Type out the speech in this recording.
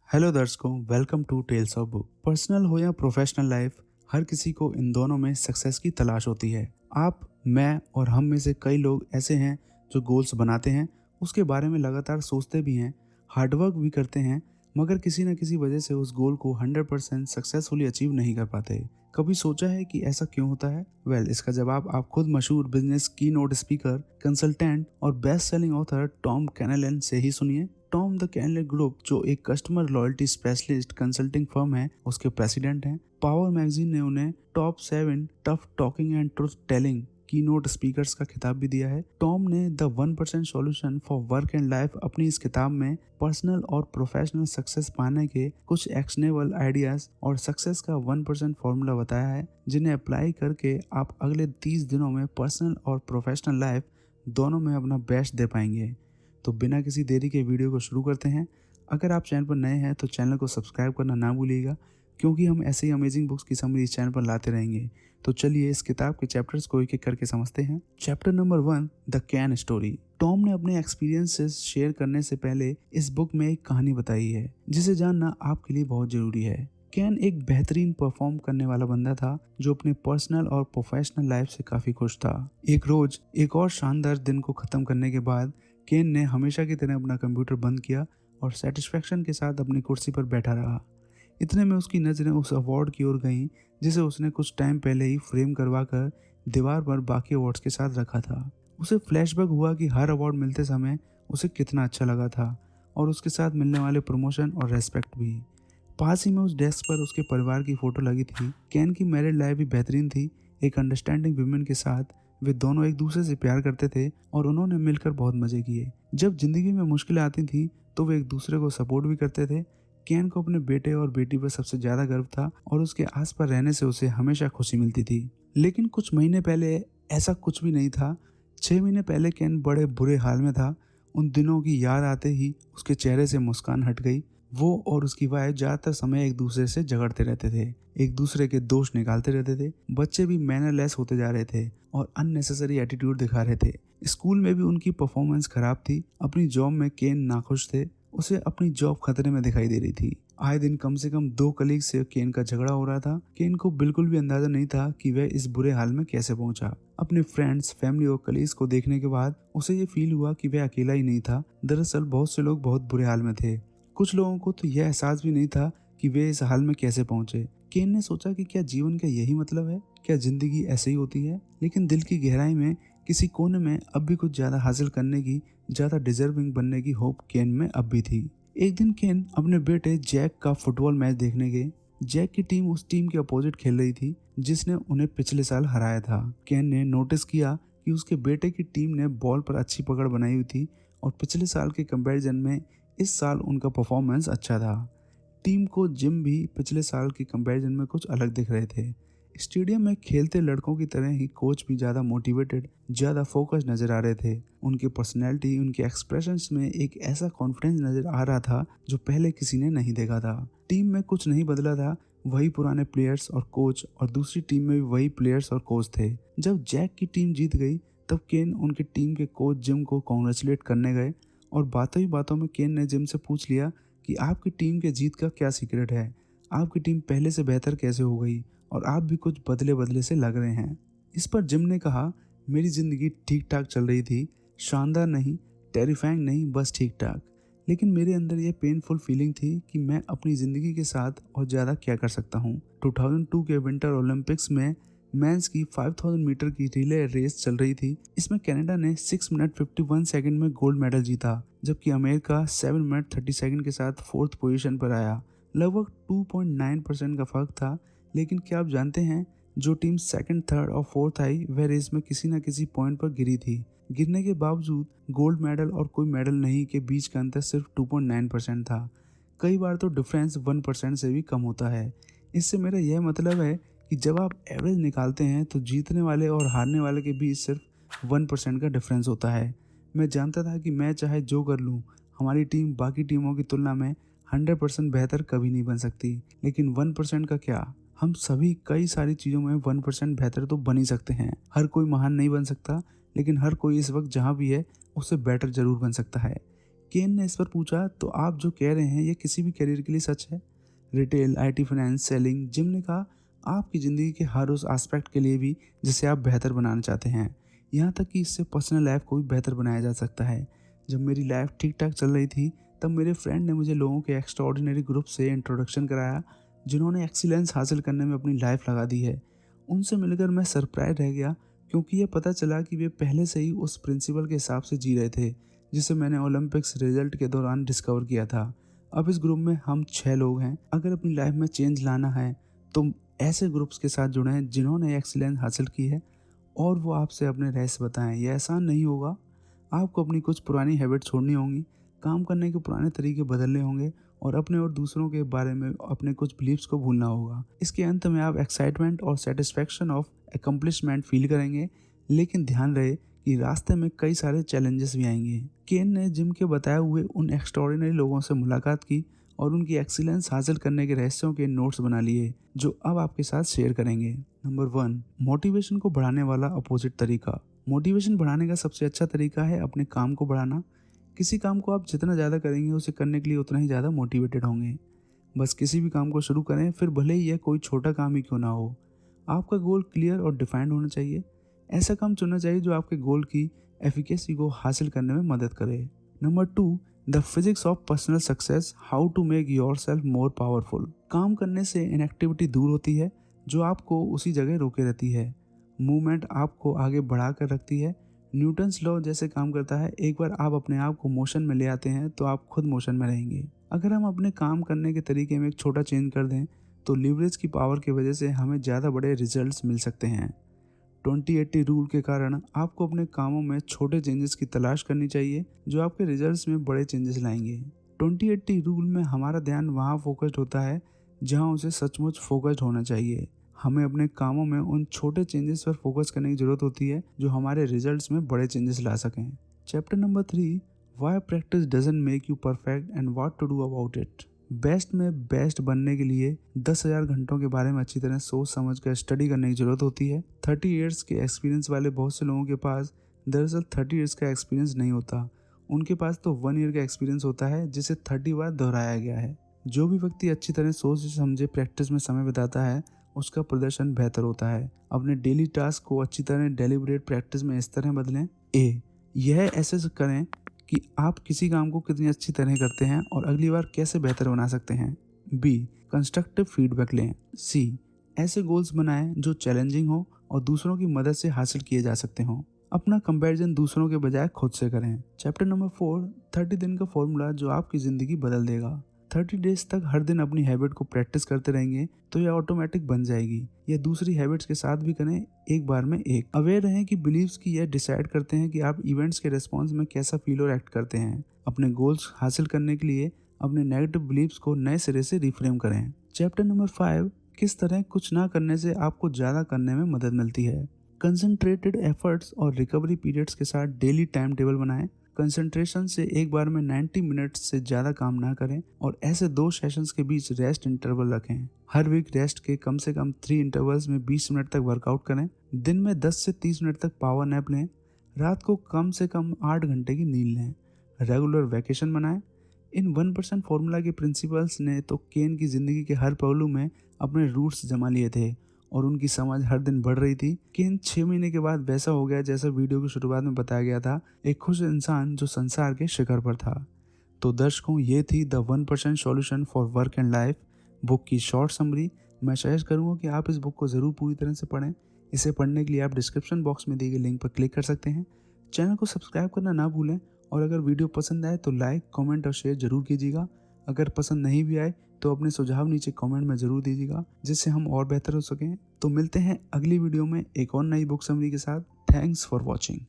Hello दर्शकों, welcome to Tales of Book. Personal हो या प्रोफेशनल लाइफ, हर किसी को इन दोनों में सक्सेस की तलाश होती है। आप, मैं और हम में से कई लोग ऐसे हैं जो गोल्स बनाते हैं, उसके बारे में लगातार सोचते भी हैं, हार्डवर्क भी करते हैं, मगर किसी न किसी वजह से उस गोल को 100% सक्सेसफुली अचीव नहीं कर पाते। कभी सोचा है कि ऐसा क्यों होता है? इसका जवाब आप खुद मशहूर बिजनेस की नोट स्पीकर, कंसल्टेंट और बेस्ट सेलिंग ऑथर टॉम कैनेलन से ही सुनिए। टॉम द कैनले ग्रुप, जो एक customer loyalty specialist consulting firm है, उसके प्रेसिडेंट हैं। पावर मैगजीन ने उन्हें top 7 tough talking and truth telling की नोट स्पीकर्स का खिताब भी दिया है। टॉम ने the 1% solution for work and life अपनी इस किताब में पर्सनल और प्रोफेशनल सक्सेस पाने के कुछ एक्शनेबल आइडियाज और सक्सेस का 1% फॉर्मूला बताया है, जिन्हें अप्लाई करके आप अगले 30 दिनों में पर्सनल और प्रोफेशनल लाइफ दोनों में अपना बेस्ट दे पाएंगे। तो बिना किसी देरी के वीडियो को शुरू करते हैं। अगर आप चैनल पर नए हैं तो चैनल को सब्सक्राइब करना ना भूलिएगा, क्योंकि हम ऐसे ही अमेजिंग बुक्स की समरी इस चैनल पर लाते रहेंगे। तो चलिए इस किताब के चैप्टर्स को एक एक करके समझते हैं। Chapter number 1, the can story. Tom ने अपने एक्सपीरियंसेस शेयर करने से पहले इस बुक में एक कहानी बताई है, जिसे जानना आपके लिए बहुत जरूरी है। कैन एक बेहतरीन परफॉर्म करने वाला बंदा था, जो अपने पर्सनल और प्रोफेशनल लाइफ से काफी खुश था। एक रोज एक और शानदार दिन को खत्म करने के बाद केन ने हमेशा की तरह अपना कंप्यूटर बंद किया और सेटिस्फेक्शन के साथ अपनी कुर्सी पर बैठा रहा। इतने में उसकी नज़रें उस अवार्ड की ओर गईं, जिसे उसने कुछ टाइम पहले ही फ्रेम करवा कर दीवार पर बाकी अवार्ड्स के साथ रखा था। उसे फ्लैशबैक हुआ कि हर अवार्ड मिलते समय उसे कितना अच्छा लगा था, और उसके साथ मिलने वाले प्रमोशन और रेस्पेक्ट भी। पास ही में उस डेस्क पर उसके परिवार की फोटो लगी थी। कैन की मैरिड लाइफ भी बेहतरीन थी। एक अंडरस्टैंडिंग विमेन के साथ वे दोनों एक दूसरे से प्यार करते थे और उन्होंने मिलकर बहुत मजे किए। जब जिंदगी में मुश्किलें आती थी तो वे एक दूसरे को सपोर्ट भी करते थे। कैन को अपने बेटे और बेटी पर सबसे ज्यादा गर्व था, और उसके आस पास रहने से उसे हमेशा खुशी मिलती थी। लेकिन कुछ महीने पहले ऐसा कुछ भी नहीं था। 6 महीने पहले कैन बड़े बुरे हाल में था। उन दिनों की याद आते ही उसके चेहरे से मुस्कान हट गई। वो और उसकी वाइफ ज्यादातर समय एक दूसरे से झगड़ते रहते थे, एक दूसरे के दोष निकालते रहते थे। बच्चे भी मैनरलेस होते जा रहे थे और अननेसेसरी एटीट्यूड दिखा रहे थे। स्कूल में भी उनकी परफॉर्मेंस खराब थी। अपनी जॉब में केन नाखुश थे। उसे अपनी जॉब खतरे में दिखाई दे रही थी। आए दिन कम से कम 2 कलीग से केन का झगड़ा हो रहा था। केन को बिल्कुल भी अंदाजा नहीं था कि वह इस बुरे हाल में कैसे पहुंचा। अपने फ्रेंड्स, फैमिली और कलीग्स को देखने के बाद उसे ये फील हुआ कि वह अकेला ही नहीं था। दरअसल बहुत से लोग बहुत बुरे हाल में थे। कुछ लोगों को तो यह एहसास भी नहीं था कि वे इस हाल में कैसे पहुंचे। केन ने सोचा कि क्या जीवन का यही मतलब है? क्या जिंदगी ऐसे ही होती है? लेकिन दिल की गहराई में किसी कोने में अब भी कुछ ज्यादा हासिल करने की, ज्यादा डिजर्विंग बनने की होप केन में अब भी थी। एक दिन केन अपने बेटे जैक का फुटबॉल मैच देखने गए। जैक की टीम उस टीम के अपोजिट खेल रही थी जिसने उन्हें पिछले साल हराया था। केन ने नोटिस किया कि उसके बेटे की टीम ने बॉल पर अच्छी पकड़ बनाई हुई थी, और पिछले साल के कंपैरिजन में इस साल उनका परफॉर्मेंस अच्छा था। टीम को जिम भी पिछले साल के कंपैरिजन में कुछ अलग दिख रहे थे। स्टेडियम में खेलते लड़कों की तरह ही कोच भी ज़्यादा मोटिवेटेड, ज़्यादा फोकस नजर आ रहे थे। उनकी पर्सनैलिटी, उनके एक्सप्रेशंस में एक ऐसा कॉन्फिडेंस नजर आ रहा था जो पहले किसी ने नहीं देखा था। टीम में कुछ नहीं बदला था, वही पुराने प्लेयर्स और कोच, और दूसरी टीम में भी वही प्लेयर्स और कोच थे। जब जैक की टीम जीत गई तब केन उनकी टीम के कोच जिम को कॉन्ग्रेचुलेट करने गए, और बातों ही बातों में केन ने जिम से पूछ लिया कि आपकी टीम के जीत का क्या सीक्रेट है? आपकी टीम पहले से बेहतर कैसे हो गई, और आप भी कुछ बदले बदले से लग रहे हैं। इस पर जिम ने कहा, मेरी जिंदगी ठीक ठाक चल रही थी, शानदार नहीं, टेरिफाइंग नहीं, बस ठीक ठाक। लेकिन मेरे अंदर यह पेनफुल फीलिंग थी कि मैं अपनी ज़िंदगी के साथ और ज़्यादा क्या कर सकता हूँ। 2002 के विंटर ओलंपिक्स में मेंस की 5000 मीटर की रिले रेस चल रही थी। इसमें कनाडा ने 6 मिनट 51 सेकंड में गोल्ड मेडल जीता, जबकि अमेरिका 7 मिनट 30 सेकंड के साथ 4th पोजीशन पर आया। लगभग 2.9% का फर्क था। लेकिन क्या आप जानते हैं, जो टीम सेकंड, थर्ड और फोर्थ आई वह रेस में किसी न किसी पॉइंट पर गिरी थी। गिरने के बावजूद गोल्ड मेडल और कोई मेडल नहीं के बीच का अंतर सिर्फ 2.9% था। कई बार तो डिफरेंस 1% से भी कम होता है। इससे मेरा यह मतलब है कि जब आप एवरेज निकालते हैं तो जीतने वाले और हारने वाले के बीच सिर्फ 1% का डिफरेंस होता है। मैं जानता था कि मैं चाहे जो कर लूँ, हमारी टीम बाकी टीमों की तुलना में 100% बेहतर कभी नहीं बन सकती। लेकिन 1% का क्या, हम सभी कई सारी चीज़ों में 1% बेहतर तो बन ही सकते हैं। हर कोई महान नहीं बन सकता, लेकिन हर कोई इस वक्त जहाँ भी है उससे बेटर जरूर बन सकता है। केन ने इस पर पूछा, तो आप जो कह रहे हैं ये किसी भी करियर के लिए सच है? Retail, IT, finance, selling? Gym ने कहा, आपकी ज़िंदगी के हर उस एस्पेक्ट के लिए भी जिसे आप बेहतर बनाना चाहते हैं, यहाँ तक कि इससे पर्सनल लाइफ को भी बेहतर बनाया जा सकता है। जब मेरी लाइफ ठीक ठाक चल रही थी, तब मेरे फ्रेंड ने मुझे लोगों के एक्स्ट्राऑर्डिनरी ग्रुप से इंट्रोडक्शन कराया, जिन्होंने एक्सीलेंस हासिल करने में अपनी लाइफ लगा दी है। उनसे मिलकर मैं सरप्राइज रह गया, क्योंकि ये पता चला कि वे पहले से ही उस प्रिंसिपल के हिसाब से जी रहे थे जिसे मैंने ओलंपिक्स रिजल्ट के दौरान डिस्कवर किया था। अब इस ग्रुप में हम 6 लोग हैं। अगर अपनी लाइफ में चेंज लाना है तो ऐसे ग्रुप्स के साथ जुड़ें जिन्होंने एक्सीलेंस हासिल की है और वो आपसे अपने रहस्य बताएं। यह आसान नहीं होगा। आपको अपनी कुछ पुरानी हैबिट छोड़नी होंगी, काम करने के पुराने तरीके बदलने होंगे और अपने और दूसरों के बारे में अपने कुछ बिलीव्स को भूलना होगा। इसके अंत में आप एक्साइटमेंट और सेटिस्फैक्शन ऑफ एकम्प्लिशमेंट फील करेंगे, लेकिन ध्यान रहे कि रास्ते में कई सारे चैलेंजेस भी आएंगे। केन ने जिम के बताए हुए उन एक्स्ट्राऑर्डिनरी लोगों से मुलाकात की और उनकी एक्सीलेंस हासिल करने के रहस्यों के नोट्स बना लिए, जो अब आपके साथ शेयर करेंगे। नंबर 1, मोटिवेशन को बढ़ाने वाला अपोजिट तरीका। मोटिवेशन बढ़ाने का सबसे अच्छा तरीका है अपने काम को बढ़ाना। किसी काम को आप जितना ज़्यादा करेंगे उसे करने के लिए उतना ही ज़्यादा मोटिवेटेड होंगे। बस किसी भी काम को शुरू करें, फिर भले ही यह कोई छोटा काम ही क्यों ना हो। आपका गोल क्लियर और डिफाइंड होना चाहिए। ऐसा काम चुनना चाहिए जो आपके गोल की एफिकेसी को हासिल करने में मदद करे। Number 2, The Physics of Personal Success, how to make yourself more powerful. काम करने से इनएक्टिविटी दूर होती है जो आपको उसी जगह रोके रहती है। मूवमेंट आपको आगे बढ़ा कर रखती है। न्यूटन्स लॉ जैसे काम करता है। एक बार आप अपने आप को मोशन में ले आते हैं तो आप खुद मोशन में रहेंगे। अगर हम अपने काम करने के तरीके में एक छोटा चेंज कर दें तो लीवरेज की पावर की वजह से हमें ज़्यादा बड़े रिजल्ट्स मिल सकते हैं। 20-80 रूल के कारण आपको अपने कामों में छोटे चेंजेस की तलाश करनी चाहिए जो आपके रिजल्ट्स में बड़े चेंजेस लाएंगे। 20-80 रूल में हमारा ध्यान वहाँ फोकस्ड होता है जहाँ उसे सचमुच फोकस्ड होना चाहिए। हमें अपने कामों में उन छोटे चेंजेस पर फोकस करने की जरूरत होती है जो हमारे रिजल्ट्स में बड़े चेंजेस ला सकें। Chapter number 3, why practice doesn't make you perfect and what to do about it. Best में बेस्ट बनने के लिए 10,000 घंटों के बारे में अच्छी तरह सोच समझ कर स्टडी करने की जरूरत होती है। 30 ईयर्स के एक्सपीरियंस वाले बहुत से लोगों के पास दरअसल 30 ईयर्स का एक्सपीरियंस नहीं होता। उनके पास तो 1 ईयर का एक्सपीरियंस होता है जिसे 30 बार दोहराया गया है। जो भी व्यक्ति अच्छी तरह सोच समझे प्रैक्टिस में समय बिताता है उसका प्रदर्शन बेहतर होता है। अपने डेली टास्क को अच्छी तरह डेलिब्रेट प्रैक्टिस में इस तरह बदलें। ए, यह ऐसे करें कि आप किसी काम को कितनी अच्छी तरह करते हैं और अगली बार कैसे बेहतर बना सकते हैं। बी, कंस्ट्रक्टिव फीडबैक लें। सी, ऐसे गोल्स बनाएं जो चैलेंजिंग हो और दूसरों की मदद से हासिल किए जा सकते हों। अपना कंपैरिजन दूसरों के बजाय खुद से करें। चैप्टर नंबर 4, 30 दिन का फॉर्मूला जो आपकी ज़िंदगी बदल देगा। 30 डेज तक हर दिन अपनी हैबिट को प्रैक्टिस करते रहेंगे तो यह ऑटोमेटिक बन जाएगी। यह दूसरी हैबिट्स के साथ भी करें, एक बार में एक। अवेयर रहें कि बिलीव्स की यह डिसाइड करते हैं कि आप इवेंट्स के रिस्पॉन्स में कैसा फील और एक्ट करते हैं। अपने गोल्स हासिल करने के लिए अपने नेगेटिव बिलीव्स को नए सिरे से रिफ्रेम करें। चैप्टर नंबर 5, किस तरह कुछ ना करने से आपको ज़्यादा करने में मदद मिलती है। कंसंट्रेटेड एफर्ट्स और रिकवरी पीरियड्स के साथ डेली टाइम टेबल बनाएं। कंसंट्रेशन से एक बार में 90 मिनट्स से ज़्यादा काम ना करें और ऐसे 2 सेशंस के बीच रेस्ट इंटरवल रखें। हर वीक रेस्ट के कम से कम 3 इंटरवल्स में 20 मिनट तक वर्कआउट करें। दिन में 10 से 30 मिनट तक पावर नैप लें। रात को कम से कम 8 घंटे की नींद लें। रेगुलर वैकेशन बनाएं। इन 1% फॉर्मूला के प्रिंसिपल्स ने तो केन की ज़िंदगी के हर पहलू में अपने रूट्स जमा लिए थे और उनकी समझ हर दिन बढ़ रही थी। केन 6 महीने के बाद वैसा हो गया जैसा वीडियो की शुरुआत में बताया गया था, एक खुश इंसान जो संसार के शिखर पर था। तो दर्शकों, ये थी the 1% solution for work and life book की शॉर्ट समरी। मैं सजेस्ट करूँगा कि आप इस बुक को ज़रूर पूरी तरह से पढ़ें। इसे पढ़ने के लिए आप डिस्क्रिप्शन बॉक्स में दिए गए लिंक पर क्लिक कर सकते हैं। चैनल को सब्सक्राइब करना ना भूलें और अगर वीडियो पसंद आए तो लाइक, कमेंट और शेयर जरूर कीजिएगा। अगर पसंद नहीं भी आए तो अपने सुझाव नीचे कमेंट में ज़रूर दीजिएगा जिससे हम और बेहतर हो सकें। तो मिलते हैं अगली वीडियो में एक और नई बुक समरी के साथ। Thanks for watching.